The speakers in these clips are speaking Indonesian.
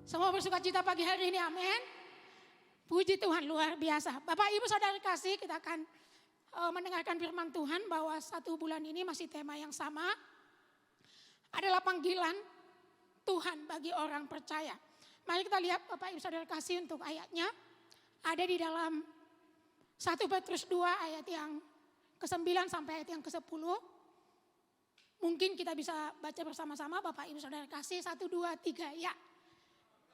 Semua bersuka cita pagi hari ini, amin. Puji Tuhan, luar biasa. Bapak Ibu Saudara kasih, kita akan mendengarkan firman Tuhan bahwa 1 bulan ini masih tema yang sama. Adalah panggilan Tuhan bagi orang percaya. Mari kita lihat Bapak Ibu Saudara kasih untuk ayatnya. Ada di dalam 1 Petrus 2 ayat yang ke-9 sampai ayat yang ke-10. Mungkin kita bisa baca bersama-sama Bapak Ibu Saudara kasih 1, 2, 3 ya.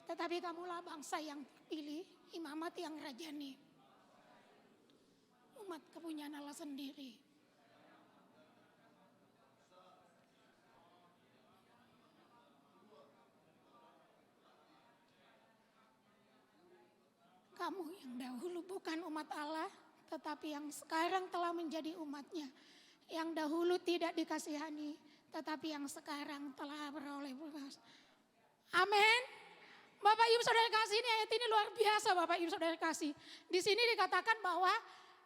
Tetapi kamulah bangsa yang terpilih, imamat yang rajani. Umat kepunyaan Allah sendiri. Kamu yang dahulu bukan umat Allah, tetapi yang sekarang telah menjadi umatnya. Yang dahulu tidak dikasihani, tetapi yang sekarang telah beroleh beras. Amin. Bapak Ibu Saudara kasih, ini ayat ini luar biasa Bapak Ibu Saudara kasih. Di sini dikatakan bahwa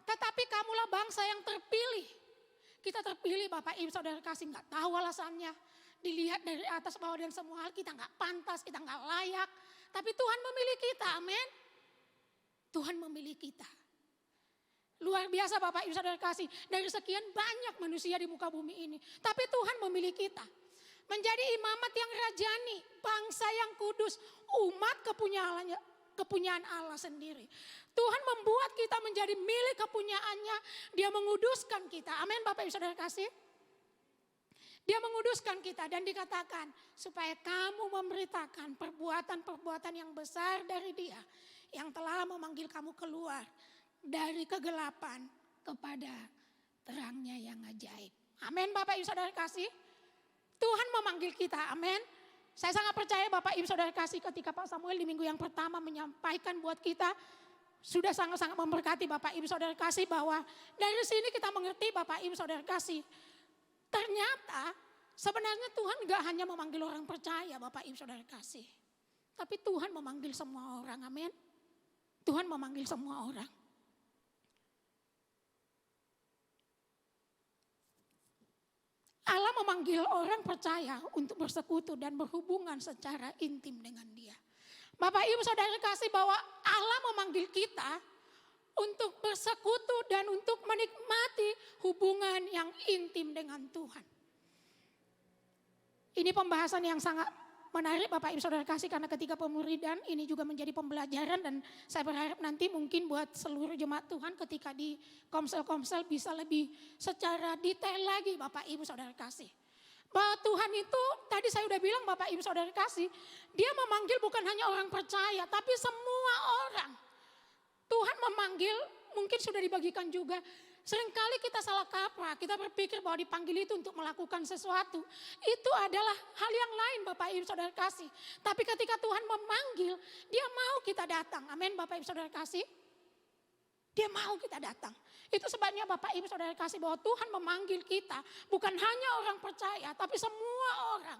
tetapi kamulah bangsa yang terpilih. Kita terpilih Bapak Ibu Saudara kasih, nggak tahu alasannya. Dilihat dari atas bawah dan semua hal, kita nggak pantas, kita nggak layak. Tapi Tuhan memilih kita, amin. Tuhan memilih kita. Luar biasa Bapak Ibu Saudara kasih. Dari sekian banyak manusia di muka bumi ini. Tapi Tuhan memilih kita. Menjadi imamat yang rajani, bangsa yang kudus, umat kepunyaan Allah sendiri. Tuhan membuat kita menjadi milik kepunyaannya, Dia menguduskan kita. Amin Bapak Ibu Saudara kasih. Dia menguduskan kita dan dikatakan supaya kamu memberitakan perbuatan-perbuatan yang besar dari Dia yang telah memanggil kamu keluar dari kegelapan kepada terangnya yang ajaib. Amin Bapak Ibu Saudara kasih. Tuhan memanggil kita, amin. Saya sangat percaya Bapak Ibu Saudara kasih ketika Pak Samuel di minggu yang pertama menyampaikan buat kita. Sudah sangat-sangat memberkati Bapak Ibu Saudara kasih bahwa dari sini kita mengerti Bapak Ibu Saudara kasih. Ternyata sebenarnya Tuhan gak hanya memanggil orang percaya Bapak Ibu Saudara kasih. Tapi Tuhan memanggil semua orang, amin. Tuhan memanggil semua orang. Allah memanggil orang percaya untuk bersekutu dan berhubungan secara intim dengan Dia. Bapak Ibu Saudara kasih bahwa Allah memanggil kita untuk bersekutu dan untuk menikmati hubungan yang intim dengan Tuhan. Ini pembahasan yang sangat menarik Bapak Ibu Saudara kasih karena ketika pemuridan ini juga menjadi pembelajaran dan saya berharap nanti mungkin buat seluruh jemaat Tuhan ketika di komsel-komsel bisa lebih secara detail lagi Bapak Ibu Saudara kasih. Bahwa Tuhan itu tadi saya udah bilang Bapak Ibu Saudara kasih, Dia memanggil bukan hanya orang percaya tapi semua orang. Tuhan memanggil mungkin sudah dibagikan juga. Seringkali kita salah kaprah, kita berpikir bahwa dipanggil itu untuk melakukan sesuatu. Itu adalah hal yang lain Bapak Ibu Saudara kasih. Tapi ketika Tuhan memanggil, Dia mau kita datang. Amin Bapak Ibu Saudara kasih. Dia mau kita datang. Itu sebabnya Bapak Ibu Saudara kasih bahwa Tuhan memanggil kita. Bukan hanya orang percaya, tapi semua orang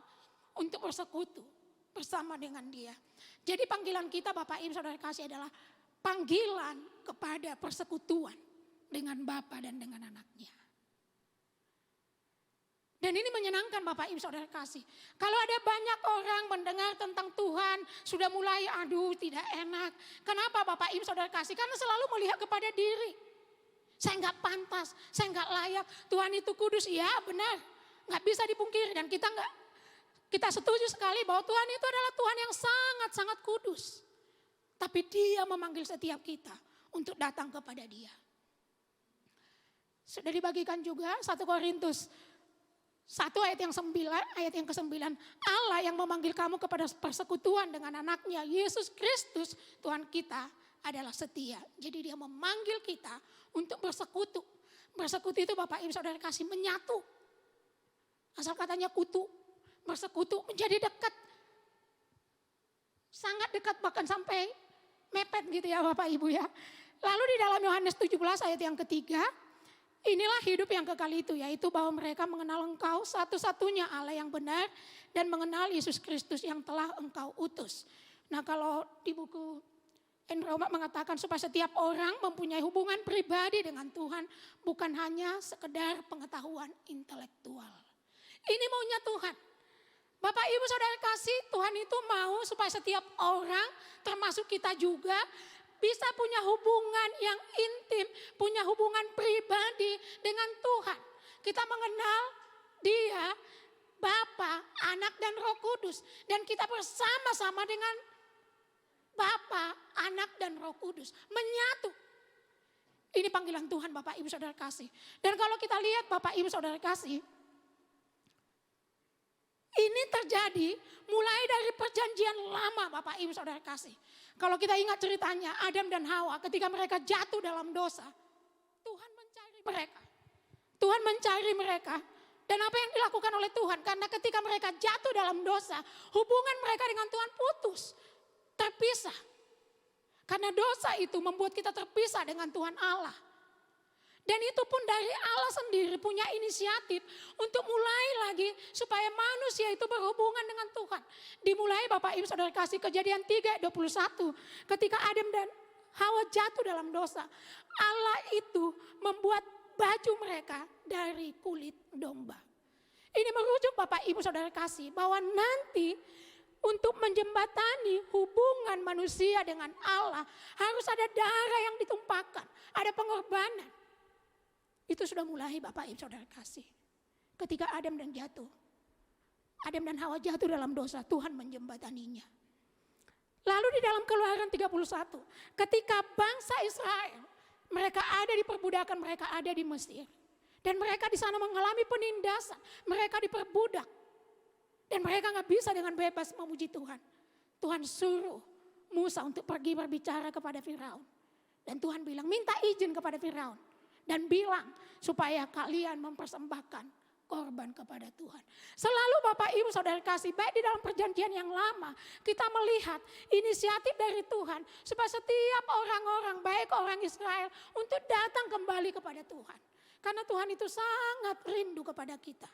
untuk bersekutu bersama dengan Dia. Jadi panggilan kita Bapak Ibu Saudara kasih adalah panggilan kepada persekutuan dengan Bapa dan dengan anaknya. Dan ini menyenangkan Bapak Ibu Saudara kasih. Kalau ada banyak orang mendengar tentang Tuhan sudah mulai aduh tidak enak. Kenapa Bapak Ibu Saudara kasih? Karena selalu melihat kepada diri. Saya nggak pantas, saya nggak layak. Tuhan itu kudus, ya benar. Nggak bisa dipungkiri dan kita setuju sekali bahwa Tuhan itu adalah Tuhan yang sangat-sangat kudus. Tapi Dia memanggil setiap kita untuk datang kepada Dia. Sudah dibagikan juga 1 Korintus 1 ayat yang ke-9. Allah yang memanggil kamu kepada persekutuan dengan anaknya Yesus Kristus Tuhan kita adalah setia. Jadi Dia memanggil kita untuk bersekutu. Bersekutu itu Bapak Ibu Saudara kasih menyatu. Asal katanya kutu. Bersekutu menjadi dekat. Sangat dekat bahkan sampai mepet gitu ya Bapak Ibu ya. Lalu di dalam Yohanes 17 ayat yang ketiga. Inilah hidup yang kekal itu, yaitu bahwa mereka mengenal Engkau satu-satunya Allah yang benar dan mengenal Yesus Kristus yang telah Engkau utus. Nah kalau di buku Enroma mengatakan supaya setiap orang mempunyai hubungan pribadi dengan Tuhan, bukan hanya sekedar pengetahuan intelektual. Ini maunya Tuhan. Bapak Ibu Saudara kasih, Tuhan itu mau supaya setiap orang termasuk kita juga bisa punya hubungan yang intim, punya hubungan pribadi dengan Tuhan. Kita mengenal Dia, Bapa, Anak dan Roh Kudus, dan kita bersama-sama dengan Bapa, Anak dan Roh Kudus menyatu. Ini panggilan Tuhan Bapak Ibu Saudara kasih. Dan kalau kita lihat Bapak Ibu Saudara kasih, ini terjadi mulai dari perjanjian lama Bapak Ibu Saudara kasih. Kalau kita ingat ceritanya Adam dan Hawa ketika mereka jatuh dalam dosa. Tuhan mencari mereka. Tuhan mencari mereka. Dan apa yang dilakukan oleh Tuhan? Karena ketika mereka jatuh dalam dosa, hubungan mereka dengan Tuhan putus. Terpisah. Karena dosa itu membuat kita terpisah dengan Tuhan Allah. Dan itu pun dari Allah sendiri punya inisiatif untuk mulai lagi supaya manusia itu berhubungan dengan Tuhan. Dimulai Bapak Ibu Saudara kasih Kejadian 3:21. Ketika Adam dan Hawa jatuh dalam dosa. Allah itu membuat baju mereka dari kulit domba. Ini merujuk Bapak Ibu Saudara kasih bahwa nanti untuk menjembatani hubungan manusia dengan Allah harus ada darah yang ditumpahkan, ada pengorbanan. Itu sudah mulai Bapak Ibu Saudara kasih. Ketika Adam dan Hawa jatuh dalam dosa, Tuhan menjembataninya. Lalu di dalam Keluaran 31, ketika bangsa Israel, mereka ada di perbudakan, mereka ada di Mesir. Dan mereka di sana mengalami penindasan, mereka diperbudak. Dan mereka gak bisa dengan bebas memuji Tuhan. Tuhan suruh Musa untuk pergi berbicara kepada Firaun. Dan Tuhan bilang, minta izin kepada Firaun. Dan bilang supaya kalian mempersembahkan korban kepada Tuhan. Selalu Bapak Ibu Saudara kasih, baik di dalam perjanjian yang lama, kita melihat inisiatif dari Tuhan supaya setiap orang-orang, baik orang Israel, untuk datang kembali kepada Tuhan. Karena Tuhan itu sangat rindu kepada kita.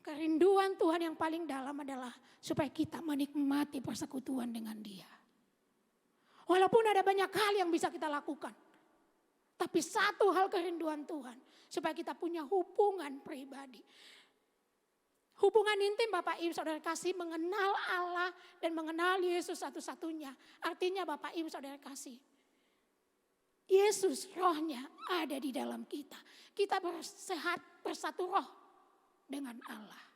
Kerinduan Tuhan yang paling dalam adalah supaya kita menikmati persekutuan dengan Dia. Walaupun ada banyak hal yang bisa kita lakukan. Tapi satu hal kerinduan Tuhan, supaya kita punya hubungan pribadi. Hubungan intim Bapak Ibu Saudara kasih mengenal Allah dan mengenal Yesus satu-satunya. Artinya Bapak Ibu Saudara kasih, Yesus rohnya ada di dalam kita. Kita bersatu roh dengan Allah.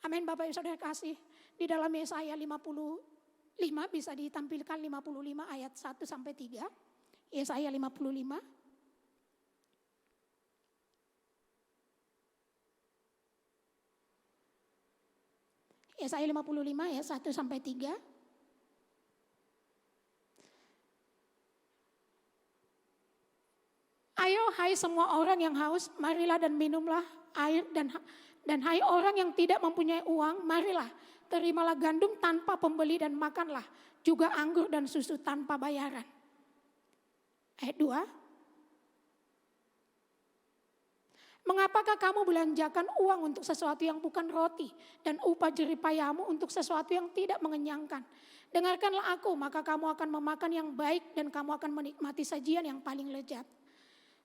Amin Bapak Ibu Saudara kasih. Di dalam Yesaya 55 bisa ditampilkan 55 ayat 1 sampai 3. Yesaya 55. Yesaya 55 ayat 1 sampai 3. Ayo hai semua orang yang haus, marilah dan minumlah air, dan hai orang yang tidak mempunyai uang, marilah terimalah gandum tanpa pembeli dan makanlah juga anggur dan susu tanpa bayaran. Ayat 2. Mengapakah kamu belanjakan uang untuk sesuatu yang bukan roti dan upah jeripayamu untuk sesuatu yang tidak mengenyangkan? Dengarkanlah aku, maka kamu akan memakan yang baik dan kamu akan menikmati sajian yang paling lezat.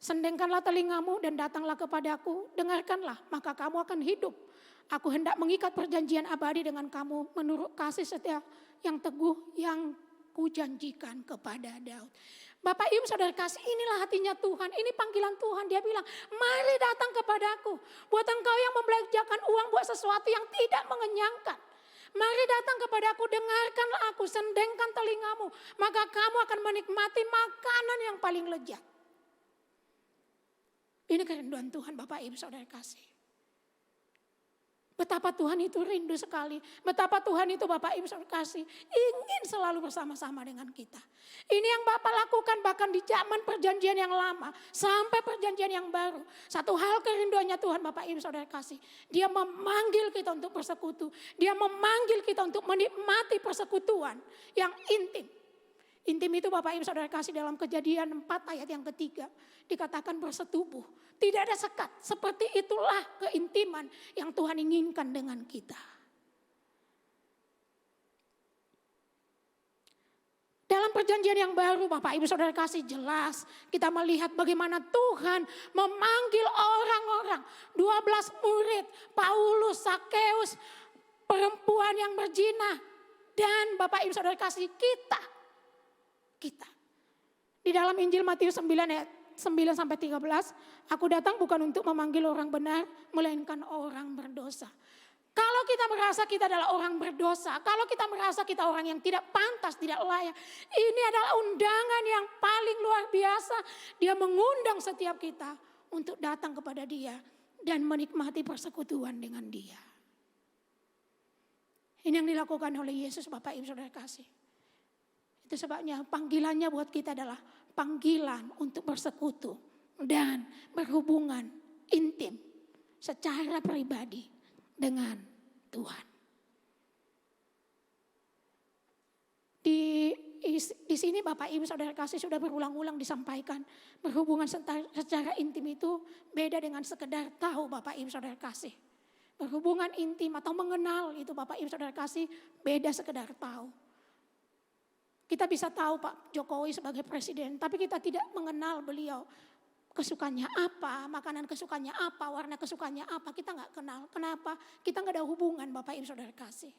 Sendengkanlah telingamu dan datanglah kepadaku, dengarkanlah maka kamu akan hidup. Aku hendak mengikat perjanjian abadi dengan kamu menurut kasih setia yang teguh yang kujanjikan kepada Daud. Bapak Ibu Saudara kasih, inilah hatinya Tuhan, ini panggilan Tuhan. Dia bilang, mari datang kepadaku. Buat engkau yang membelanjakan uang buat sesuatu yang tidak mengenyangkan. Mari datang kepadaku, dengarkanlah aku, sendengkan telingamu. Maka kamu akan menikmati makanan yang paling lezat. Ini kerinduan Tuhan Bapak Ibu Saudara kasih. Betapa Tuhan itu rindu sekali. Betapa Tuhan itu Bapak Ibu Saudara kasih. Ingin selalu bersama-sama dengan kita. Ini yang Bapak lakukan bahkan di zaman perjanjian yang lama. Sampai perjanjian yang baru. Satu hal kerinduannya Tuhan Bapak Ibu Saudara kasih. Dia memanggil kita untuk bersekutu. Dia memanggil kita untuk menikmati persekutuan yang intim. Intim itu Bapak Ibu Saudara kasih dalam Kejadian 4 ayat yang ketiga. Dikatakan bersetubuh. Tidak ada sekat. Seperti itulah keintiman yang Tuhan inginkan dengan kita. Dalam perjanjian yang baru Bapak Ibu Saudara kasih jelas. Kita melihat bagaimana Tuhan memanggil orang-orang. 12 murid, Paulus, Sakeus, perempuan yang berzina, dan Bapak Ibu Saudara kasih kita. Di dalam Injil Matius 9 ayat 9 sampai 13, aku datang bukan untuk memanggil orang benar, melainkan orang berdosa. Kalau kita merasa kita adalah orang berdosa, kalau kita merasa kita orang yang tidak pantas, tidak layak, ini adalah undangan yang paling luar biasa. Dia mengundang setiap kita untuk datang kepada Dia dan menikmati persekutuan dengan Dia. Ini yang dilakukan oleh Yesus, Bapak Ibu Saudara kasih. Itu sebabnya panggilannya buat kita adalah panggilan untuk bersekutu dan berhubungan intim secara pribadi dengan Tuhan. Di sini Bapak Ibu Saudara kasih sudah berulang-ulang disampaikan, berhubungan secara intim itu beda dengan sekedar tahu Bapak Ibu Saudara kasih. Berhubungan intim atau mengenal itu Bapak Ibu Saudara kasih beda sekedar tahu. Kita bisa tahu Pak Jokowi sebagai presiden, tapi kita tidak mengenal beliau. Kesukaannya apa, makanan kesukaannya apa, warna kesukaannya apa, kita nggak kenal. Kenapa? Kita nggak ada hubungan Bapak Ibu Saudara kasih.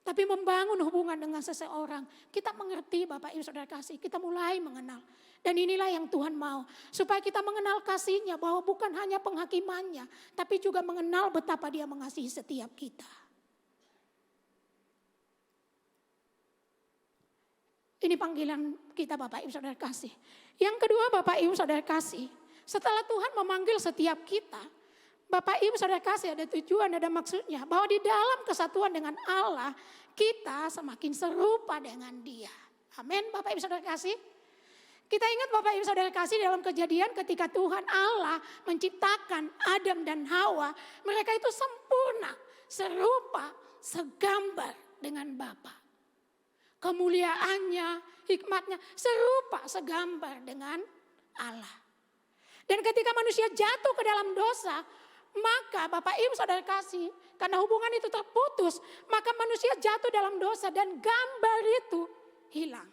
Tapi membangun hubungan dengan seseorang, kita mengerti Bapak Ibu Saudara kasih, kita mulai mengenal. Dan inilah yang Tuhan mau, supaya kita mengenal kasih-Nya, bahwa bukan hanya penghakimannya, tapi juga mengenal betapa Dia mengasihi setiap kita. Ini panggilan kita Bapak Ibu Saudara kasih. Yang kedua Bapak Ibu Saudara kasih, setelah Tuhan memanggil setiap kita, Bapak Ibu Saudara kasih ada tujuan, ada maksudnya. Bahwa di dalam kesatuan dengan Allah, kita semakin serupa dengan Dia. Amin Bapak Ibu Saudara kasih. Kita ingat Bapak Ibu Saudara kasih dalam Kejadian ketika Tuhan Allah menciptakan Adam dan Hawa. Mereka itu sempurna, serupa, segambar dengan Bapa. Kemuliaannya, hikmatnya serupa, segambar dengan Allah. Dan ketika manusia jatuh ke dalam dosa, maka Bapak Ibu Saudara kasih, karena hubungan itu terputus, maka manusia jatuh dalam dosa dan gambar itu hilang.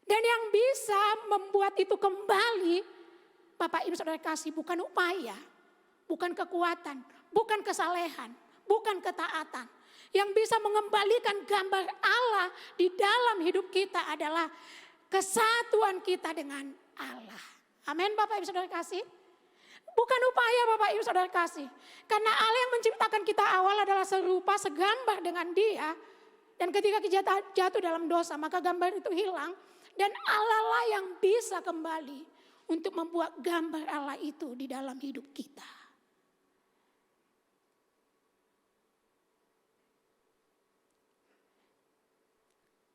Dan yang bisa membuat itu kembali, Bapak Ibu Saudara kasih, bukan upaya, bukan kekuatan, bukan kesalehan, bukan ketaatan. Yang bisa mengembalikan gambar Allah di dalam hidup kita adalah kesatuan kita dengan Allah. Amin Bapak Ibu Saudara kasih. Bukan upaya Bapak Ibu Saudara kasih. Karena Allah yang menciptakan kita awal adalah serupa, segambar dengan Dia. Dan ketika kita jatuh dalam dosa, maka gambar itu hilang. Dan Allah lah yang bisa kembali untuk membuat gambar Allah itu di dalam hidup kita.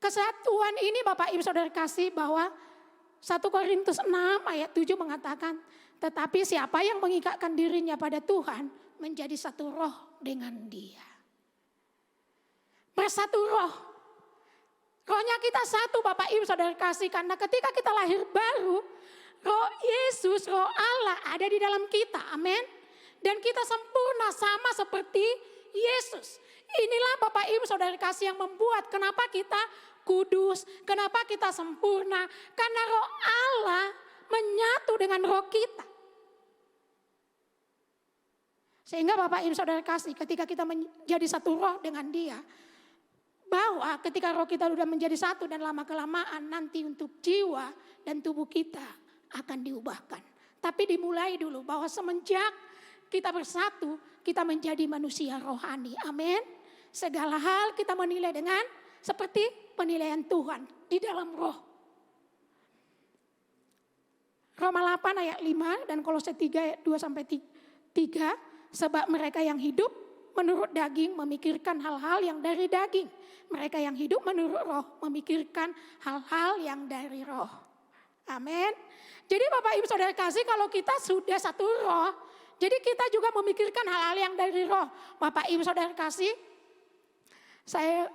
Kesatuan ini Bapak Ibu Saudara kasih bahwa 1 Korintus 6 ayat 7 mengatakan, tetapi siapa yang mengikatkan dirinya pada Tuhan menjadi satu roh dengan Dia. Bersatu roh. Rohnya kita satu Bapak Ibu Saudara kasih, karena ketika kita lahir baru, roh Yesus, roh Allah ada di dalam kita. Amin. Dan kita sempurna sama seperti Yesus. Inilah Bapak Ibu Saudara kasih yang membuat kenapa kita kudus, kenapa kita sempurna. Karena roh Allah menyatu dengan roh kita. Sehingga Bapak Ibu Saudara kasih, ketika kita menjadi satu roh dengan Dia, bahwa ketika roh kita sudah menjadi satu dan lama-kelamaan nanti untuk jiwa dan tubuh kita akan diubahkan. Tapi dimulai dulu bahwa semenjak kita bersatu, kita menjadi manusia rohani. Amin. Segala hal kita menilai dengan seperti penilaian Tuhan di dalam roh. Roma 8 ayat 5 dan Kolose 3 ayat 2 sampai 3. Sebab mereka yang hidup menurut daging memikirkan hal-hal yang dari daging. Mereka yang hidup menurut roh memikirkan hal-hal yang dari roh. Amin. Jadi Bapak Ibu Saudara kasih, kalau kita sudah satu roh, jadi kita juga memikirkan hal-hal yang dari roh. Bapak Ibu Saudara kasih, saya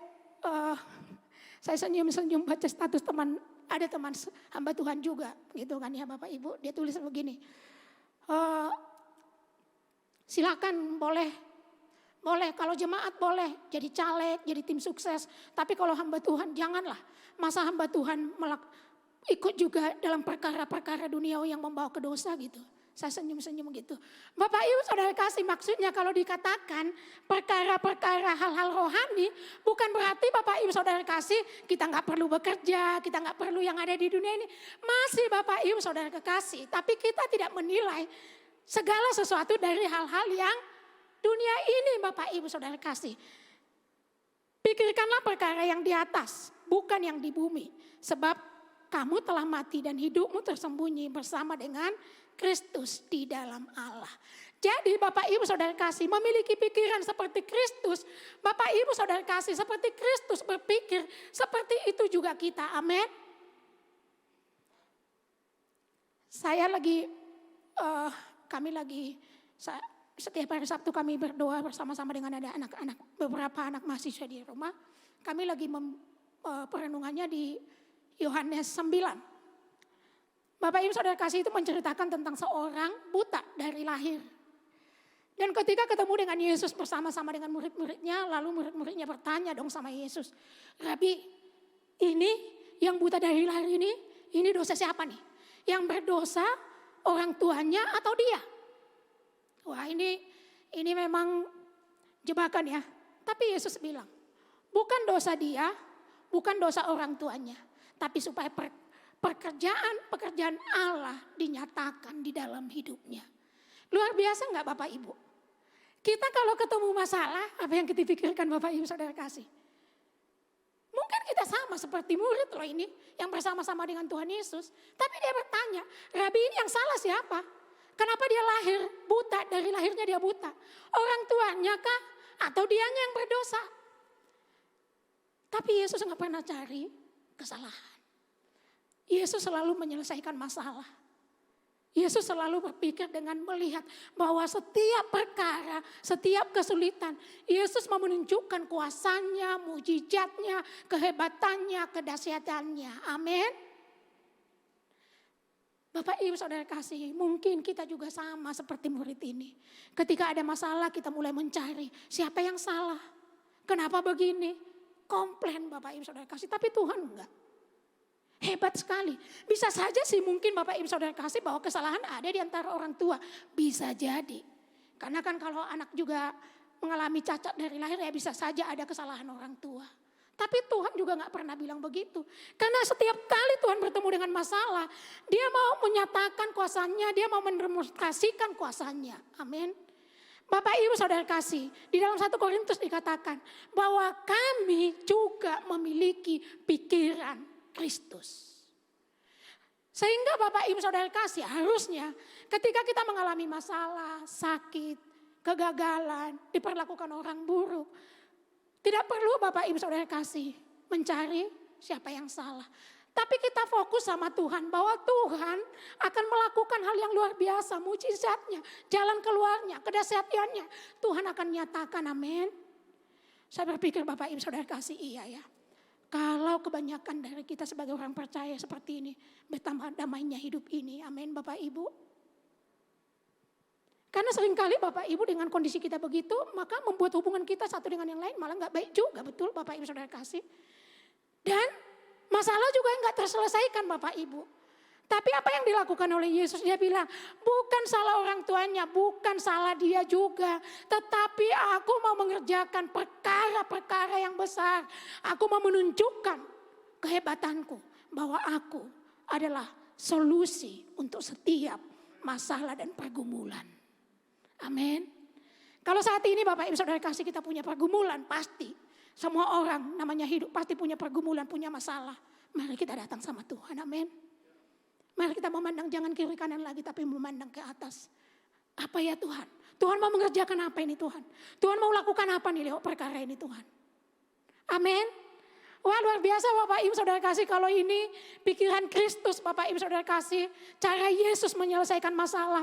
senyum-senyum baca status teman, ada teman hamba Tuhan juga gitu kan ya Bapak Ibu. Dia tulis begini, silakan boleh kalau jemaat boleh jadi caleg, jadi tim sukses. Tapi kalau hamba Tuhan janganlah. Masa hamba Tuhan ikut juga dalam perkara-perkara duniawi yang membawa ke dosa gitu. Saya senyum-senyum gitu. Bapak Ibu Saudara kasih, maksudnya kalau dikatakan perkara-perkara hal-hal rohani, bukan berarti Bapak Ibu Saudara kasih kita nggak perlu bekerja, kita nggak perlu yang ada di dunia ini. Masih Bapak Ibu Saudara kekasih, tapi kita tidak menilai segala sesuatu dari hal-hal yang dunia ini Bapak Ibu Saudara kasih. Pikirkanlah perkara yang di atas, bukan yang di bumi. Sebab kamu telah mati dan hidupmu tersembunyi bersama dengan Kristus di dalam Allah. Jadi Bapak Ibu Saudara kasih, memiliki pikiran seperti Kristus. Bapak Ibu Saudara kasih, seperti Kristus berpikir, seperti itu juga kita. Amin. Setiap hari Sabtu kami berdoa bersama-sama dengan ada anak-anak, beberapa anak mahasiswa di rumah. Kami lagi perenungannya di Yohanes 9. Bapak Ibu Saudara kasih itu menceritakan tentang seorang buta dari lahir. Dan ketika ketemu dengan Yesus bersama-sama dengan murid-muridnya, lalu murid-muridnya bertanya dong sama Yesus, Rabi, ini yang buta dari lahir ini dosa siapa nih? Yang berdosa orang tuanya atau dia? Wah ini memang jebakan ya. Tapi Yesus bilang, bukan dosa dia, bukan dosa orang tuanya. Tapi supaya pekerjaan Allah dinyatakan di dalam hidupnya. Luar biasa enggak Bapak Ibu? Kita kalau ketemu masalah, apa yang kita pikirkan Bapak Ibu Saudara kasih? Mungkin kita sama seperti murid loh ini, yang bersama-sama dengan Tuhan Yesus. Tapi dia bertanya, Rabi ini yang salah siapa? Kenapa dia lahir buta, dari lahirnya dia buta? Orang tuanya kah? Atau dianya yang berdosa? Tapi Yesus enggak pernah cari kesalahan. Yesus selalu menyelesaikan masalah. Yesus selalu berpikir dengan melihat bahwa setiap perkara, setiap kesulitan, Yesus mau menunjukkan kuasanya, mujizatnya, kehebatannya, kedahsyatannya. Amin. Bapak Ibu Saudara kasih, mungkin kita juga sama seperti murid ini. Ketika ada masalah kita mulai mencari siapa yang salah. Kenapa begini? Komplain Bapak Ibu Saudara kasih, tapi Tuhan enggak. Hebat sekali. Bisa saja sih mungkin Bapak Ibu Saudara kasih bahwa kesalahan ada di antara orang tua. Bisa jadi. Karena kan kalau anak juga mengalami cacat dari lahir ya bisa saja ada kesalahan orang tua. Tapi Tuhan juga gak pernah bilang begitu. Karena setiap kali Tuhan bertemu dengan masalah, dia mau menyatakan kuasanya, dia mau mendemonstrasikan kuasanya. Amin. Bapak Ibu Saudara kasih, di dalam 1 Korintus dikatakan bahwa kami juga memiliki pikiran Kristus. Sehingga Bapak Ibu Saudara kasih harusnya ketika kita mengalami masalah, sakit, kegagalan, diperlakukan orang buruk. Tidak perlu Bapak Ibu Saudara kasih mencari siapa yang salah. Tapi kita fokus sama Tuhan bahwa Tuhan akan melakukan hal yang luar biasa, mujizatnya, jalan keluarnya, kedahsyatannya. Tuhan akan nyatakan, amin. Saya berpikir Bapak Ibu Saudara kasih iya ya. Kalau kebanyakan dari kita sebagai orang percaya seperti ini, betapa damainya hidup ini. Amin Bapak Ibu. Karena seringkali Bapak Ibu dengan kondisi kita begitu, maka membuat hubungan kita satu dengan yang lain malah gak baik juga. Betul Bapak Ibu Saudara kasih. Dan masalah juga gak terselesaikan Bapak Ibu. Tapi apa yang dilakukan oleh Yesus? Dia bilang, bukan salah orang tuanya, bukan salah dia juga. Tetapi aku mau mengerjakan perkara-perkara yang besar. Aku mau menunjukkan kehebatanku. Bahwa aku adalah solusi untuk setiap masalah dan pergumulan. Amin. Kalau saat ini Bapak Ibu Saudara kasih kita punya pergumulan, pasti. Semua orang namanya hidup pasti punya pergumulan, punya masalah. Mari kita datang sama Tuhan, amin. Mari kita memandang jangan kiri kanan lagi tapi memandang ke atas. Apa ya Tuhan? Tuhan mau mengerjakan apa ini Tuhan? Tuhan mau lakukan apa nih lewat perkara ini Tuhan? Amin. Wah luar biasa Bapak Ibu Saudara kasih kalau ini pikiran Kristus Bapak Ibu Saudara kasih. Cara Yesus menyelesaikan masalah.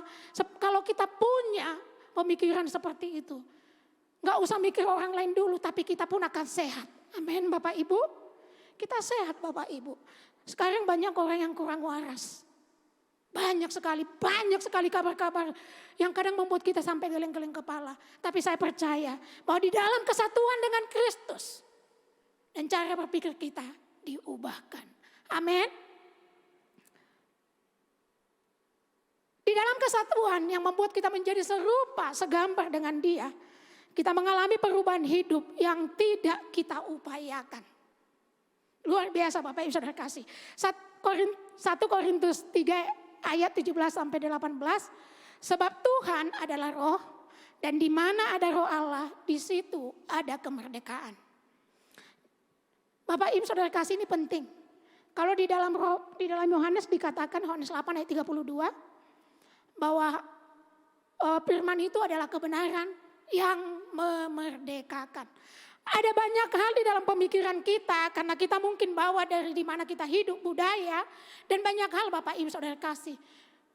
Kalau kita punya pemikiran seperti itu. Gak usah mikir orang lain dulu tapi kita pun akan sehat. Amin Bapak Ibu. Kita sehat Bapak Ibu. Sekarang banyak orang yang kurang waras. Banyak sekali kabar-kabar yang kadang membuat kita sampai geleng-geleng kepala. Tapi saya percaya bahwa di dalam kesatuan dengan Kristus. Dan cara berpikir kita diubahkan. Amin. Di dalam kesatuan yang membuat kita menjadi serupa, segambar dengan Dia, kita mengalami perubahan hidup yang tidak kita upayakan. Luar biasa Bapak Ibu Saudara kasih. 1 Korintus 3 ayat 17 sampai 18. Sebab Tuhan adalah roh, dan di mana ada roh Allah, di situ ada kemerdekaan. Bapak Ibu Saudara kasih, ini penting. Kalau di dalam Yohanes dikatakan, Yohanes 8 ayat 32, bahwa firman itu adalah kebenaran yang memerdekakan. Ada banyak hal di dalam pemikiran kita, karena kita mungkin bawa dari di mana kita hidup, budaya, dan banyak hal Bapak Ibu Saudara kasih.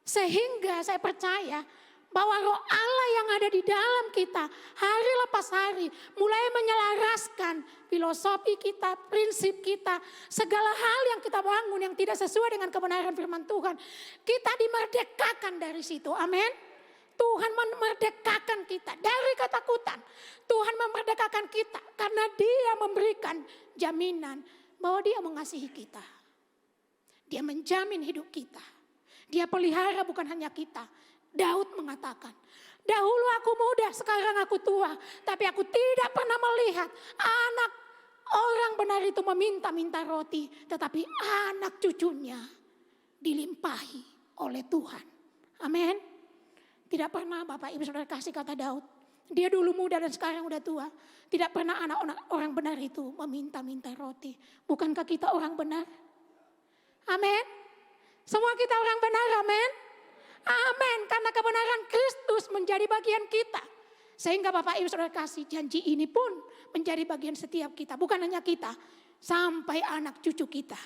Sehingga saya percaya bahwa roh Allah yang ada di dalam kita hari lepas hari mulai menyelaraskan filosofi kita, prinsip kita, segala hal yang kita bangun yang tidak sesuai dengan kebenaran firman Tuhan. Kita dimerdekakan dari situ, amin. Tuhan memerdekakan kita dari ketakutan. Tuhan memerdekakan kita karena Dia memberikan jaminan bahwa Dia mengasihi kita. Dia menjamin hidup kita. Dia pelihara bukan hanya kita. Daud mengatakan, dahulu aku muda, sekarang aku tua, tapi aku tidak pernah melihat anak orang benar itu meminta-minta roti, tetapi anak cucunya dilimpahi oleh Tuhan. Amin. Tidak pernah Bapak Ibu Saudara kasih kata Daud. Dia dulu muda dan sekarang udah tua. Tidak pernah anak orang benar itu meminta-minta roti. Bukankah kita orang benar? Amin. Semua kita orang benar, amin. Amin, karena kebenaran Kristus menjadi bagian kita. Sehingga Bapak Ibu Saudara kasih, janji ini pun menjadi bagian setiap kita. Bukan hanya kita, sampai anak cucu kita.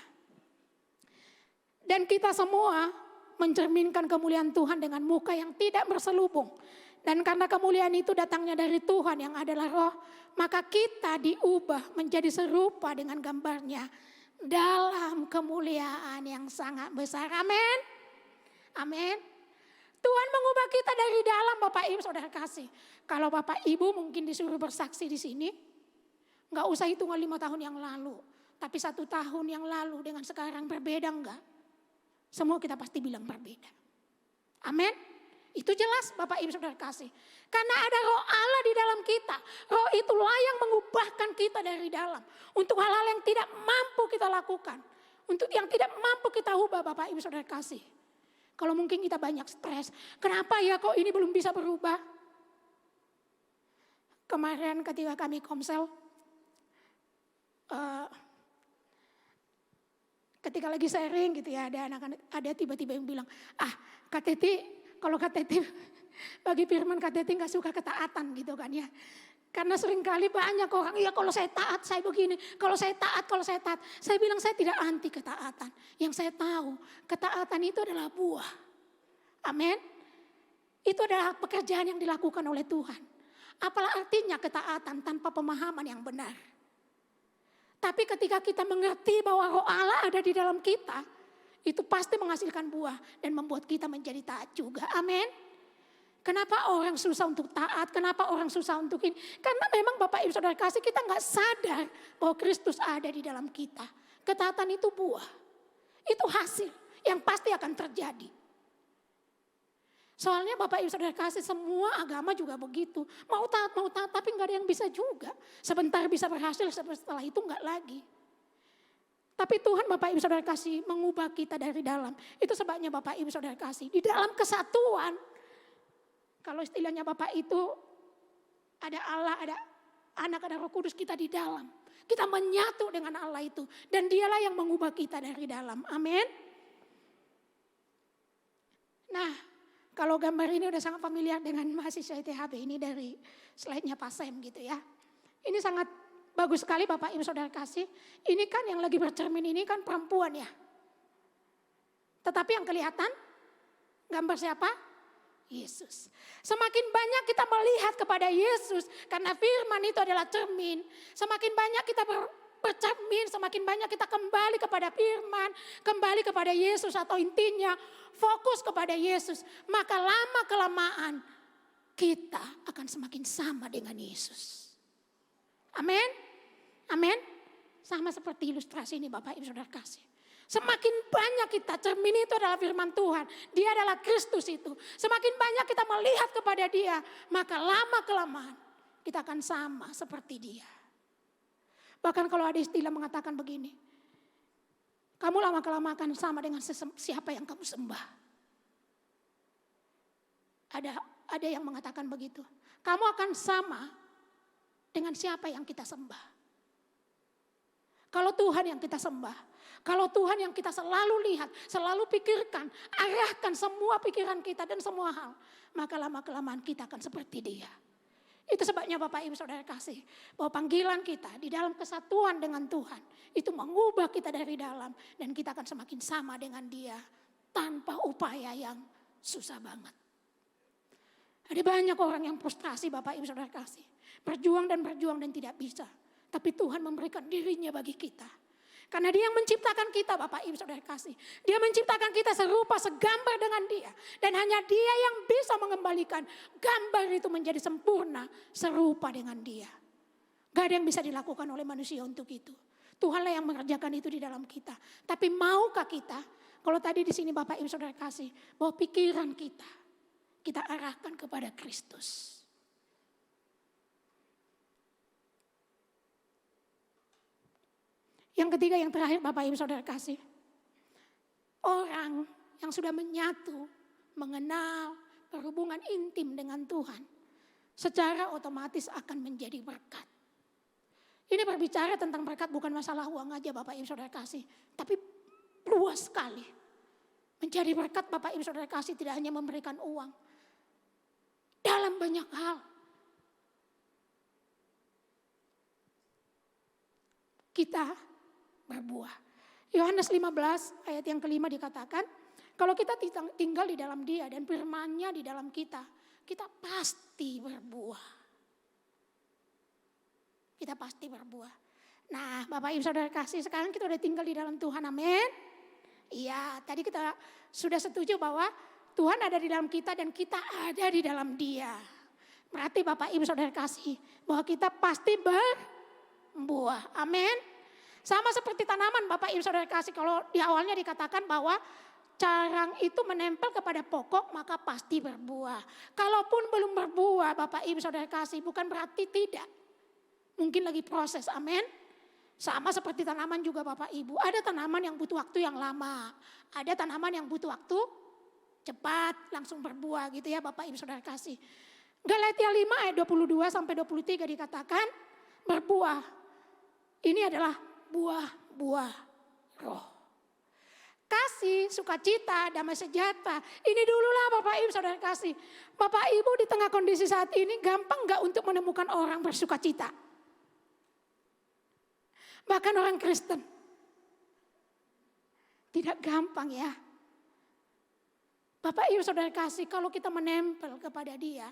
Dan kita semua mencerminkan kemuliaan Tuhan dengan muka yang tidak berselubung. Dan karena kemuliaan itu datangnya dari Tuhan yang adalah roh, maka kita diubah menjadi serupa dengan gambarnya dalam kemuliaan yang sangat besar. Amin. Amin. Tuhan mengubah kita dari dalam Bapak Ibu Saudara kasih. Kalau Bapak Ibu mungkin disuruh bersaksi di sini, nggak usah hitungan 5 tahun yang lalu. Tapi 1 tahun yang lalu dengan sekarang berbeda enggak? Semua kita pasti bilang berbeda. Amin. Itu jelas Bapak Ibu Saudara kasih. Karena ada roh Allah di dalam kita. Roh itulah yang mengubahkan kita dari dalam. Untuk hal-hal yang tidak mampu kita lakukan. Untuk yang tidak mampu kita ubah Bapak Ibu Saudara kasih. Kalau mungkin kita banyak stres. Kenapa ya kok ini belum bisa berubah? Kemarin ketika kami komsel. Ketika lagi sharing gitu ya. Ada tiba-tiba yang bilang. Kak Teti, kalau Kak Teti bagi firman Kak Teti gak suka ketaatan gitu kan ya. Karena seringkali banyak orang, ya kalau saya taat saya begini, kalau saya taat. Saya bilang saya tidak anti ketaatan. Yang saya tahu ketaatan itu adalah buah. Amin. Itu adalah pekerjaan yang dilakukan oleh Tuhan. Apalah artinya ketaatan tanpa pemahaman yang benar. Tapi ketika kita mengerti bahwa roh Allah ada di dalam kita, itu pasti menghasilkan buah dan membuat kita menjadi taat juga. Amin. Kenapa orang susah untuk taat? Kenapa orang susah untuk ini? Karena memang Bapak Ibu Saudara kasih kita nggak sadar bahwa Kristus ada di dalam kita. Ketaatan itu buah. Itu hasil yang pasti akan terjadi. Soalnya Bapak Ibu Saudara kasih semua agama juga begitu. Mau taat tapi nggak ada yang bisa juga. Sebentar bisa berhasil, setelah itu nggak lagi. Tapi Tuhan Bapak Ibu Saudara kasih mengubah kita dari dalam. Itu sebabnya Bapak Ibu Saudara kasih di dalam kesatuan. Kalau istilahnya Bapak itu ada Allah, ada Anak, ada Roh Kudus kita di dalam. Kita menyatu dengan Allah itu. Dan Dialah yang mengubah kita dari dalam. Amin. Nah, kalau gambar ini udah sangat familiar dengan mahasiswa ITHB ini dari slide-nya Pak Sam gitu ya. Ini sangat bagus sekali Bapak Ibu Saudara kasih. Ini kan yang lagi bercermin ini kan perempuan ya. Tetapi yang kelihatan gambar siapa? Yesus. Semakin banyak kita melihat kepada Yesus karena firman itu adalah cermin. Semakin banyak kita bercermin, semakin banyak kita kembali kepada firman, kembali kepada Yesus atau intinya fokus kepada Yesus. Maka lama kelamaan kita akan semakin sama dengan Yesus. Amin. Amin. Sama seperti ilustrasi ini Bapak Ibu Saudara kasih. Semakin banyak kita, cermin itu adalah firman Tuhan. Dia adalah Kristus itu. Semakin banyak kita melihat kepada dia, maka lama-kelamaan kita akan sama seperti dia. Bahkan kalau ada istilah mengatakan begini, kamu lama-kelamaan akan sama dengan siapa yang kamu sembah. Ada yang mengatakan begitu. Kamu akan sama dengan siapa yang kita sembah. Kalau Tuhan yang kita sembah, kalau Tuhan yang kita selalu lihat, selalu pikirkan, arahkan semua pikiran kita dan semua hal, maka lama-kelamaan kita akan seperti dia. Itu sebabnya Bapak Ibu Saudara kasih, bahwa panggilan kita di dalam kesatuan dengan Tuhan, itu mengubah kita dari dalam, dan kita akan semakin sama dengan dia, tanpa upaya yang susah banget. Ada banyak orang yang frustrasi Bapak Ibu Saudara kasih, berjuang dan tidak bisa. Tapi Tuhan memberikan dirinya bagi kita. Karena dia yang menciptakan kita Bapak Ibu Saudara kasih. Dia menciptakan kita serupa, segambar dengan dia. Dan hanya dia yang bisa mengembalikan gambar itu menjadi sempurna, serupa dengan dia. Gak ada yang bisa dilakukan oleh manusia untuk itu. Tuhanlah yang mengerjakan itu di dalam kita. Tapi maukah kita, kalau tadi di sini Bapak Ibu Saudara kasih, bahwa pikiran kita arahkan kepada Kristus. Yang ketiga, yang terakhir Bapak Ibu Saudara kasih. Orang yang sudah menyatu, mengenal, berhubungan intim dengan Tuhan, secara otomatis akan menjadi berkat. Ini berbicara tentang berkat bukan masalah uang aja Bapak Ibu Saudara kasih. Tapi luas sekali. Menjadi berkat Bapak Ibu Saudara kasih tidak hanya memberikan uang. Dalam banyak hal. Kita berbuah. Yohanes 15 ayat yang kelima dikatakan, kalau kita tinggal di dalam dia dan firman-Nya di dalam kita, kita pasti berbuah. Kita pasti berbuah. Nah Bapak Ibu Saudara kasih, sekarang kita udah tinggal di dalam Tuhan, amin. Iya, tadi kita sudah setuju bahwa Tuhan ada di dalam kita dan kita ada di dalam dia. Berarti Bapak Ibu Saudara kasih, bahwa kita pasti berbuah, amin. Sama seperti tanaman Bapak Ibu Saudara kasih, kalau di awalnya dikatakan bahwa carang itu menempel kepada pokok maka pasti berbuah. Kalaupun belum berbuah Bapak Ibu Saudara kasih, bukan berarti tidak. Mungkin lagi proses, amin. Sama seperti tanaman juga Bapak Ibu. Ada tanaman yang butuh waktu yang lama. Ada tanaman yang butuh waktu cepat langsung berbuah gitu ya Bapak Ibu Saudara kasih. Galatia 5 ayat 22 sampai 23 dikatakan berbuah. Ini adalah buah-buah roh. Kasih, sukacita, damai sejahtera. Ini dululah Bapak Ibu Saudara kasih. Bapak Ibu di tengah kondisi saat ini gampang gak untuk menemukan orang bersukacita? Bahkan orang Kristen. Tidak gampang ya. Bapak Ibu Saudara kasih, kalau kita menempel kepada dia,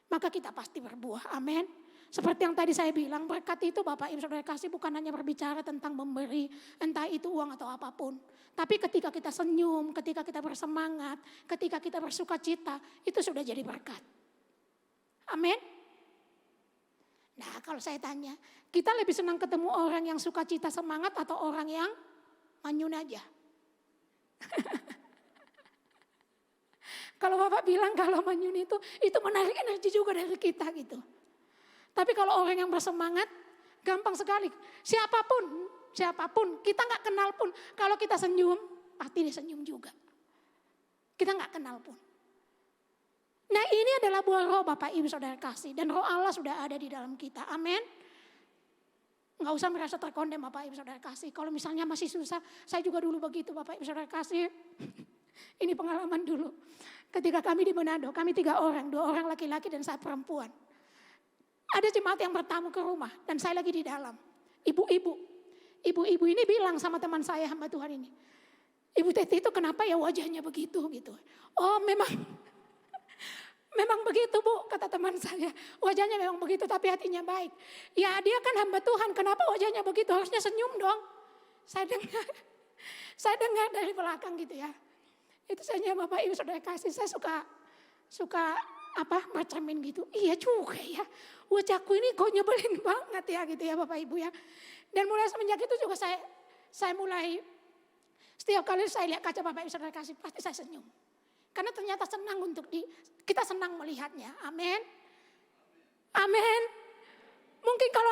maka kita pasti berbuah, amin. Seperti yang tadi saya bilang, berkat itu Bapak Ibu Saudara kasih bukan hanya berbicara tentang memberi, entah itu uang atau apapun. Tapi ketika kita senyum, ketika kita bersemangat, ketika kita bersukacita, itu sudah jadi berkat. Amin. Nah kalau saya tanya, kita lebih senang ketemu orang yang sukacita semangat atau orang yang manyun aja? Kalau Bapak bilang kalau manyun itu menarik energi juga dari kita gitu. Tapi kalau orang yang bersemangat, gampang sekali. Siapapun, kita gak kenal pun. Kalau kita senyum, pasti dia senyum juga. Kita gak kenal pun. Nah ini adalah buah roh Bapak Ibu Saudara kasih. Dan roh Allah sudah ada di dalam kita, amin. Gak usah merasa terkondem Bapak Ibu Saudara kasih. Kalau misalnya masih susah, saya juga dulu begitu Bapak Ibu Saudara kasih. Ini pengalaman dulu. Ketika kami di Manado, kami 3 orang, 2 orang laki-laki dan 1 perempuan. Ada jemaat yang bertamu ke rumah dan saya lagi di dalam. Ibu-ibu ini bilang sama teman saya hamba Tuhan ini. Ibu Teti itu kenapa ya wajahnya begitu gitu. Oh memang begitu Bu, kata teman saya. Wajahnya memang begitu tapi hatinya baik. Ya dia kan hamba Tuhan, kenapa wajahnya begitu? Harusnya senyum dong. Saya dengar dari belakang gitu ya. Itu saja Bapak Ibu Saudara kasih, saya suka bercermin gitu. Iya juga ya. Wajahku ini kok nyebelin banget ya gitu ya Bapak Ibu ya. Dan mulai semenjak itu juga saya mulai Setiap kali saya lihat kaca Bapak Ibu Saudara kasih, pasti saya senyum. Karena ternyata senang kita senang melihatnya. Amin. Amin. Mungkin kalau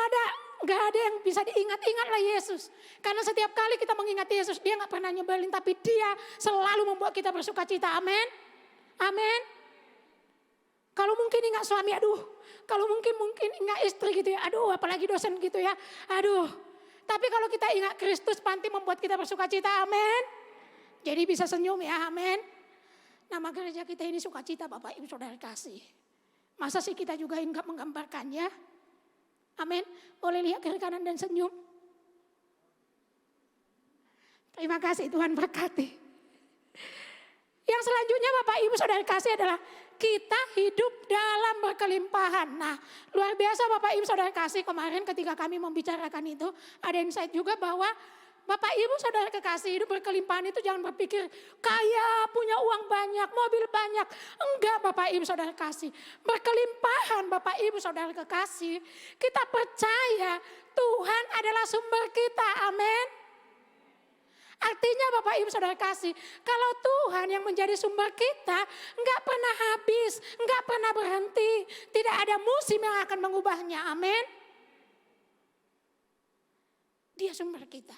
nggak ada yang bisa diingat-ingatlah Yesus. Karena setiap kali kita mengingat Yesus, dia nggak pernah nyebelin, tapi dia selalu membuat kita bersuka cita. Amin. Amin. Kalau mungkin ingat suami, aduh. Kalau mungkin ingat istri gitu ya, aduh, apalagi dosen gitu ya, aduh. Tapi kalau kita ingat Kristus, pasti membuat kita bersuka cita. Amin. Jadi bisa senyum ya, amin. Nama gereja kita ini sukacita Bapak Ibu Saudara kasih. Masa sih kita juga enggak menggambarkannya? Amin. Boleh lihat kiri kanan dan senyum. Terima kasih, Tuhan berkati. Yang selanjutnya Bapak Ibu Saudara kasih adalah kita hidup dalam berkelimpahan. Nah, luar biasa Bapak Ibu Saudara kasih, kemarin ketika kami membicarakan itu, ada insight juga bahwa Bapak Ibu Saudara kekasih, hidup berkelimpahan itu jangan berpikir kaya, punya uang banyak, mobil banyak. Enggak Bapak Ibu Saudara kasih. Berkelimpahan Bapak Ibu Saudara kekasih, kita percaya Tuhan adalah sumber kita. Amin. Artinya Bapak Ibu Saudara kasih, kalau Tuhan yang menjadi sumber kita, enggak pernah habis, enggak pernah berhenti. Tidak ada musim yang akan mengubahnya. Amin. Dia sumber kita.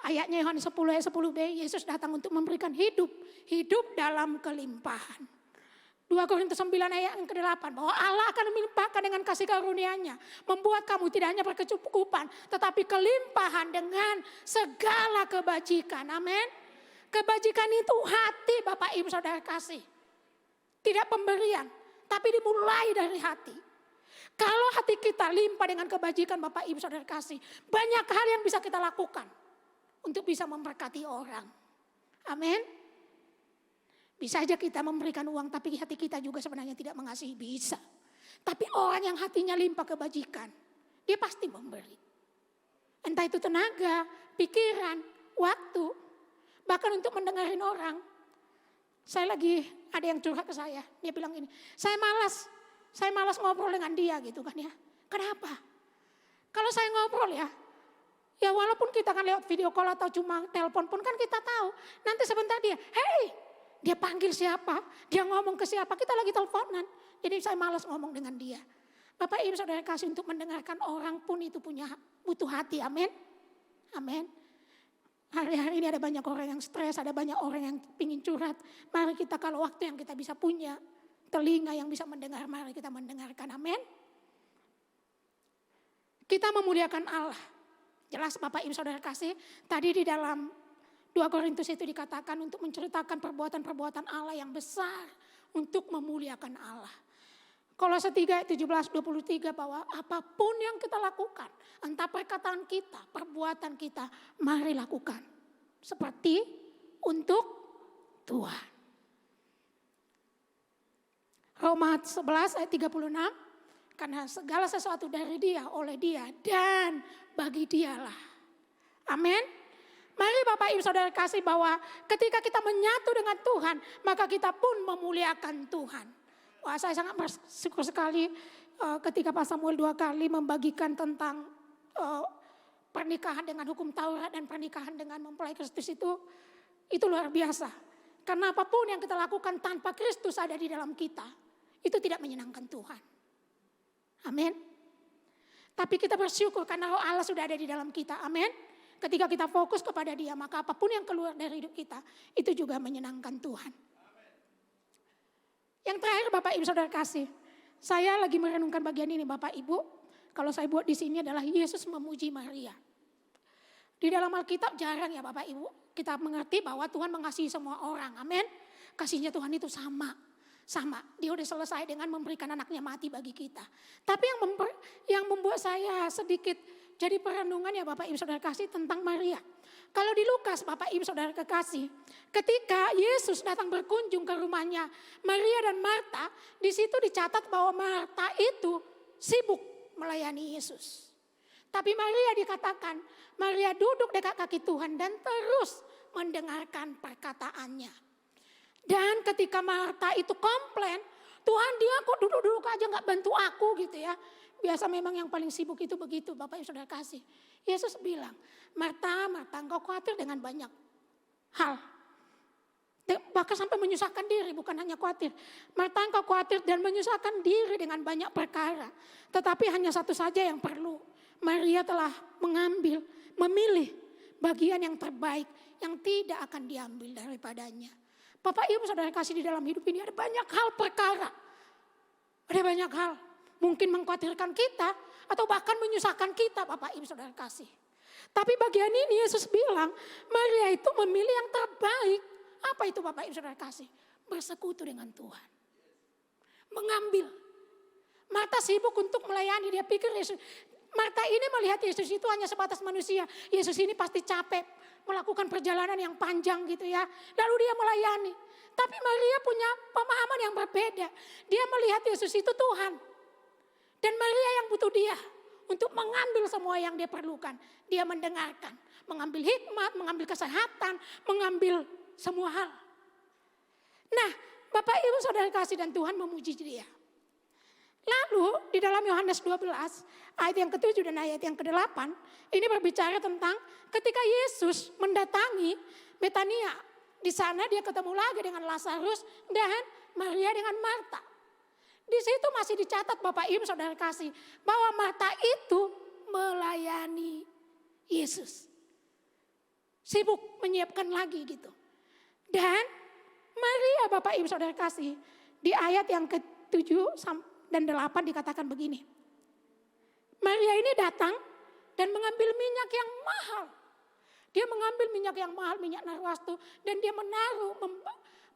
Ayatnya Yohanes 10 ayat 10b, Yesus datang untuk memberikan hidup dalam kelimpahan. 2 Korintus 9 ayat yang ke-8, bahwa Allah akan melimpahkan dengan kasih karunia-Nya, membuat kamu tidak hanya berkecukupan, tetapi kelimpahan dengan segala kebajikan. Amin. Kebajikan itu hati Bapak Ibu Saudara kasih. Tidak pemberian, tapi dimulai dari hati. Kalau hati kita limpah dengan kebajikan Bapak Ibu Saudara kasih, banyak hal yang bisa kita lakukan untuk bisa memberkati orang. Amin. Bisa aja kita memberikan uang tapi hati kita juga sebenarnya tidak mengasihi, bisa. Tapi orang yang hatinya limpah kebajikan, dia pasti memberi. Entah itu tenaga, pikiran, waktu, bahkan untuk mendengarin orang. Saya lagi ada yang curhat ke saya, dia bilang ini, saya malas ngobrol dengan dia gitu kan ya. Kenapa? Kalau saya ngobrol ya walaupun kita kan lewat video call atau cuma telepon pun kan kita tahu. Nanti sebentar dia panggil siapa, dia ngomong ke siapa, kita lagi teleponan. Jadi saya malas ngomong dengan dia. Bapak Ibu Saudara kasih, untuk mendengarkan orang pun itu butuh hati, amin. Amin. Hari-hari ini ada banyak orang yang stres, ada banyak orang yang pingin curhat. Mari kita kalau waktu yang kita bisa punya, telinga yang bisa mendengar, mari kita mendengarkan, amin. Kita memuliakan Allah. Jelas Bapak Ibu Saudara kasih, tadi di dalam 2 Korintus itu dikatakan untuk menceritakan perbuatan-perbuatan Allah yang besar untuk memuliakan Allah. Kolose 3 ayat 17-23 bahwa apapun yang kita lakukan, entah perkataan kita, perbuatan kita, mari lakukan seperti untuk Tuhan. Roma 11 ayat 36, karena segala sesuatu dari Dia, oleh Dia, dan bagi Dialah. Amin. Mari Bapak Ibu Saudara kasih bahwa ketika kita menyatu dengan Tuhan, maka kita pun memuliakan Tuhan. Wah, saya sangat bersyukur sekali ketika Pak Samuel 2 kali membagikan tentang pernikahan dengan hukum Taurat dan pernikahan dengan mempelai Kristus itu luar biasa. Karena apapun yang kita lakukan tanpa Kristus ada di dalam kita, itu tidak menyenangkan Tuhan. Amin. Tapi kita bersyukur karena Roh Allah sudah ada di dalam kita. Amin. Ketika kita fokus kepada Dia, maka apapun yang keluar dari hidup kita, itu juga menyenangkan Tuhan. Yang terakhir Bapak Ibu Saudara kasih, saya lagi merenungkan bagian ini Bapak Ibu. Kalau saya buat di sini adalah Yesus memuji Maria. Di dalam Alkitab jarang ya Bapak Ibu, kita mengerti bahwa Tuhan mengasihi semua orang. Amin. Kasihnya Tuhan itu sama. Dia udah selesai dengan memberikan anaknya mati bagi kita. Tapi yang membuat saya sedikit jadi perenungan ya Bapak Ibu Saudara kasih tentang Maria. Kalau di Lukas Bapak Ibu Saudara kekasih, ketika Yesus datang berkunjung ke rumahnya Maria dan Marta, di situ dicatat bahwa Marta itu sibuk melayani Yesus. Tapi Maria dikatakan, Maria duduk dekat kaki Tuhan dan terus mendengarkan perkataannya. Dan ketika Marta itu komplain, Tuhan dia kok duduk-duduk aja gak bantu aku gitu ya. Biasa memang yang paling sibuk itu begitu Bapak Ibu Saudara kasih. Yesus bilang, Marta, Marta, engkau khawatir dengan banyak hal. Bahkan sampai menyusahkan diri, bukan hanya khawatir. Marta, engkau khawatir dan menyusahkan diri dengan banyak perkara. Tetapi hanya satu saja yang perlu. Maria telah memilih bagian yang terbaik yang tidak akan diambil daripadanya. Bapak Ibu Saudara kasih, di dalam hidup ini ada banyak hal perkara. Ada banyak hal mungkin mengkhawatirkan kita atau bahkan menyusahkan kita, Bapak Ibu Saudara kasih. Tapi bagian ini Yesus bilang, Maria itu memilih yang terbaik. Apa itu Bapak Ibu Saudara kasih? Bersekutu dengan Tuhan. Mengambil. Marta sibuk untuk melayani, dia pikir Yesus. Marta ini melihat Yesus itu hanya sebatas manusia. Yesus ini pasti capek melakukan perjalanan yang panjang gitu ya. Lalu dia melayani. Tapi Maria punya pemahaman yang berbeda. Dia melihat Yesus itu Tuhan. Dan Maria yang butuh dia untuk mengambil semua yang dia perlukan. Dia mendengarkan, mengambil hikmat, mengambil kesehatan, mengambil semua hal. Nah, Bapak Ibu Saudara kasih, dan Tuhan memuji dia. Lalu di dalam Yohanes 12 ayat yang ke-7 dan ayat yang ke-8 ini berbicara tentang ketika Yesus mendatangi Betania. Di sana dia ketemu lagi dengan Lazarus dan Maria dengan Marta. Di situ masih dicatat Bapak Ibu Saudara kasih bahwa Marta itu melayani Yesus. Sibuk menyiapkan lagi gitu. Dan Maria Bapak Ibu Saudara kasih di ayat yang ke-7 dan 8 dikatakan begini. Maria ini datang dan mengambil minyak yang mahal. Dia mengambil minyak yang mahal, minyak narwastu, dan dia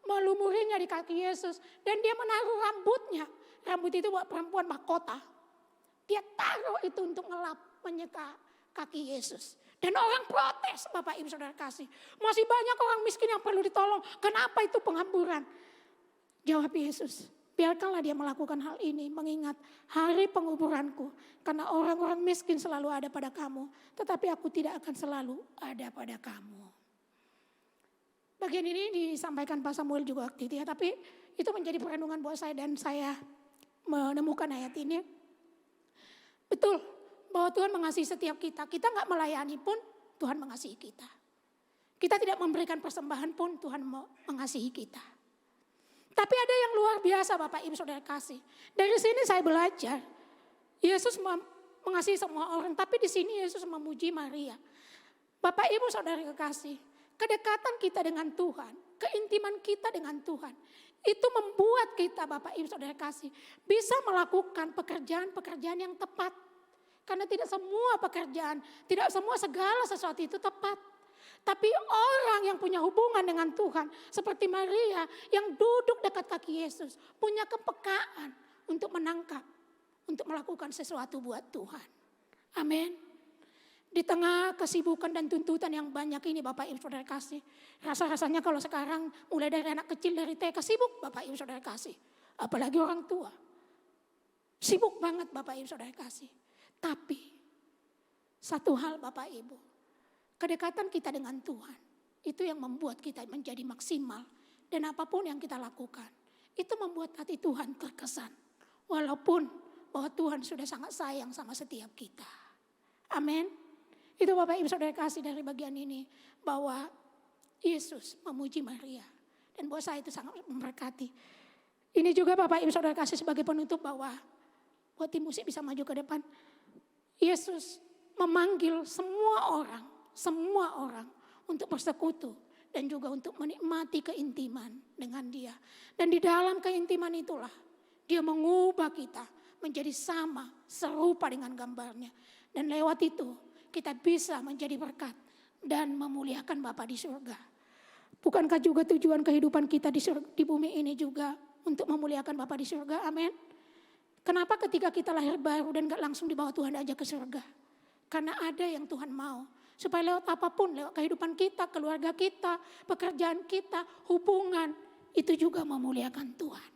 melumurinya di kaki Yesus. Dan dia menaruh rambutnya. Rambut itu buat perempuan mahkota. Dia taruh itu untuk menyeka kaki Yesus. Dan orang protes, Bapak Ibu Saudara kasih. Masih banyak orang miskin yang perlu ditolong. Kenapa itu penghamburan? Jawab Yesus, biarkanlah dia melakukan hal ini, mengingat hari penguburanku. Karena orang-orang miskin selalu ada pada kamu, tetapi aku tidak akan selalu ada pada kamu. Bagian ini disampaikan Pak Samuel juga waktu itu ya, tapi itu menjadi perenungan buat saya dan saya menemukan ayat ini. Betul, bahwa Tuhan mengasihi setiap kita. Kita nggak melayani pun Tuhan mengasihi kita. Kita tidak memberikan persembahan pun Tuhan mengasihi kita. Tapi ada yang luar biasa Bapak Ibu Saudara kasih. Dari sini saya belajar, Yesus mengasihi semua orang, tapi di sini Yesus memuji Maria. Bapak Ibu Saudara kekasih, kedekatan kita dengan Tuhan, keintiman kita dengan Tuhan, itu membuat kita Bapak Ibu Saudara kasih bisa melakukan pekerjaan-pekerjaan yang tepat. Karena tidak semua pekerjaan, tidak semua segala sesuatu itu tepat. Tapi orang yang punya hubungan dengan Tuhan seperti Maria yang duduk dekat kaki Yesus punya kepekaan untuk menangkap, untuk melakukan sesuatu buat Tuhan. Amin. Di tengah kesibukan dan tuntutan yang banyak ini Bapak Ibu Saudara kasih. Rasa-rasanya kalau sekarang mulai dari anak kecil dari TK sibuk Bapak Ibu Saudara kasih. Apalagi orang tua. Sibuk banget Bapak Ibu Saudara kasih. Tapi satu hal Bapak Ibu. Kedekatan kita dengan Tuhan, itu yang membuat kita menjadi maksimal. Dan apapun yang kita lakukan, itu membuat hati Tuhan terkesan. Walaupun bahwa Tuhan sudah sangat sayang sama setiap kita. Amin. Itu Bapak Ibu Saudara kasih dari bagian ini. Bahwa Yesus memuji Maria. Dan buat saya itu sangat memberkati. Ini juga Bapak Ibu Saudara kasih sebagai penutup bahwa buat tim musik bisa maju ke depan. Yesus memanggil semua orang untuk bersekutu dan juga untuk menikmati keintiman dengan dia. Dan di dalam keintiman itulah dia mengubah kita menjadi sama, serupa dengan gambarnya. Dan lewat itu kita bisa menjadi berkat dan memuliakan Bapa di surga. Bukankah juga tujuan kehidupan kita di bumi ini juga untuk memuliakan Bapa di surga? Amin. Kenapa ketika kita lahir baru dan gak langsung dibawa Tuhan aja ke surga? Karena ada yang Tuhan mau. Supaya lewat apapun, lewat kehidupan kita, keluarga kita, pekerjaan kita, hubungan, itu juga memuliakan Tuhan.